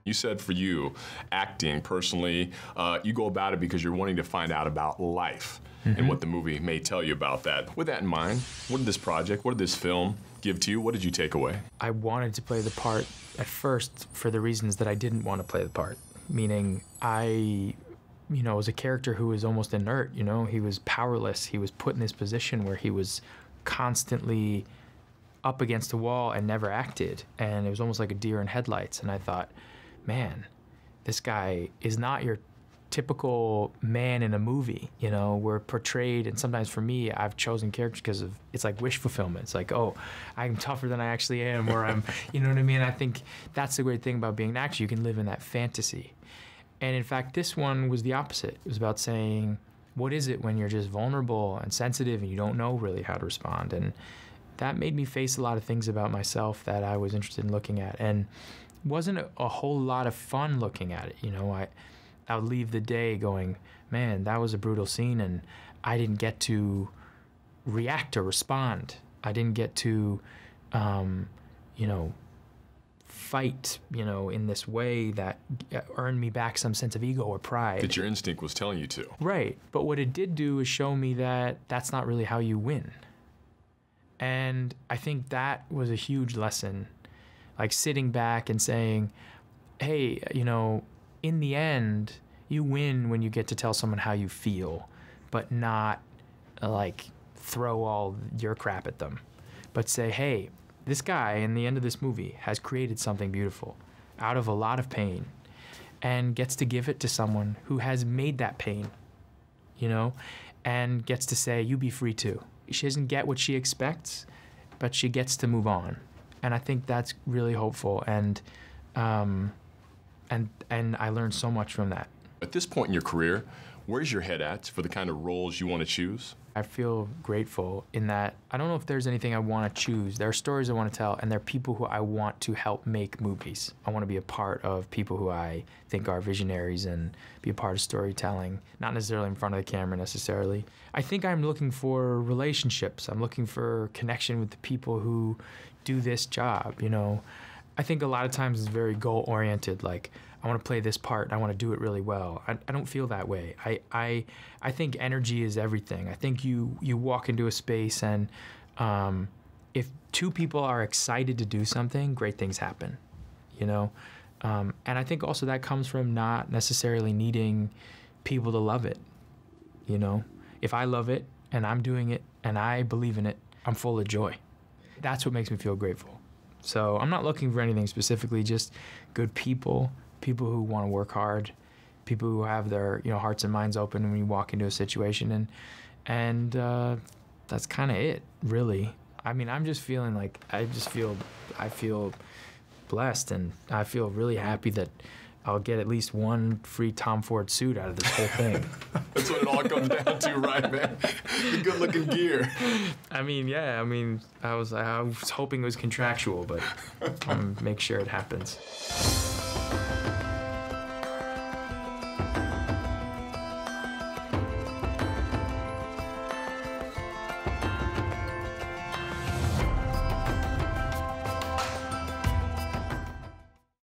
You said for you, acting personally, you go about it because you're wanting to find out about life and what the movie may tell you about that. With that in mind, what did this project, what did this film give to you? What did you take away? I wanted to play the part at first for the reasons that I didn't want to play the part. Meaning I, was a character who was almost inert, He was powerless. He was put in this position where he was constantly up against a wall and never acted. And it was almost like a deer in headlights. And I thought, man, this guy is not your typical man in a movie. We're portrayed, and sometimes for me, I've chosen characters because of, it's like wish fulfillment. It's like, oh, I'm tougher than I actually am, or I'm, you know what I mean? I think that's the great thing about being an actor. You can live in that fantasy. And in fact, this one was the opposite. It was about saying, what is it when you're just vulnerable and sensitive and you don't know really how to respond? And that made me face a lot of things about myself that I was interested in looking at. And wasn't a whole lot of fun looking at it. I would leave the day going, man, that was a brutal scene, and I didn't get to react or respond. I didn't get to, fight, in this way that earned me back some sense of ego or pride. That your instinct was telling you to. Right, but what it did do is show me that that's not really how you win. And I think that was a huge lesson. Like sitting back and saying, hey, in the end, you win when you get to tell someone how you feel, but not like throw all your crap at them. But say, hey, this guy in the end of this movie has created something beautiful out of a lot of pain and gets to give it to someone who has made that pain, and gets to say, you be free too. She doesn't get what she expects, but she gets to move on. And I think that's really hopeful, and I learned so much from that. At this point in your career, where's your head at for the kind of roles you want to choose? I feel grateful in that I don't know if there's anything I want to choose. There are stories I want to tell, and there are people who I want to help make movies. I want to be a part of people who I think are visionaries and be a part of storytelling, not necessarily in front of the camera necessarily. I think I'm looking for relationships. I'm looking for connection with the people who do this job, I think a lot of times it's very goal-oriented, like, I want to play this part, and I want to do it really well. I don't feel that way. I think energy is everything. I think you walk into a space, and if two people are excited to do something, great things happen, And I think also that comes from not necessarily needing people to love it, If I love it, and I'm doing it, and I believe in it, I'm full of joy. That's what makes me feel grateful. So I'm not looking for anything specifically, just good people, people who want to work hard, people who have their hearts and minds open when you walk into a situation, and that's kind of it, really. I mean, I'm just feeling like I feel blessed, and I feel really happy that I'll get at least one free Tom Ford suit out of this whole thing. That's what it all comes down to, right, man? The good-looking gear. I mean, yeah. I was hoping it was contractual, but I'll make sure it happens.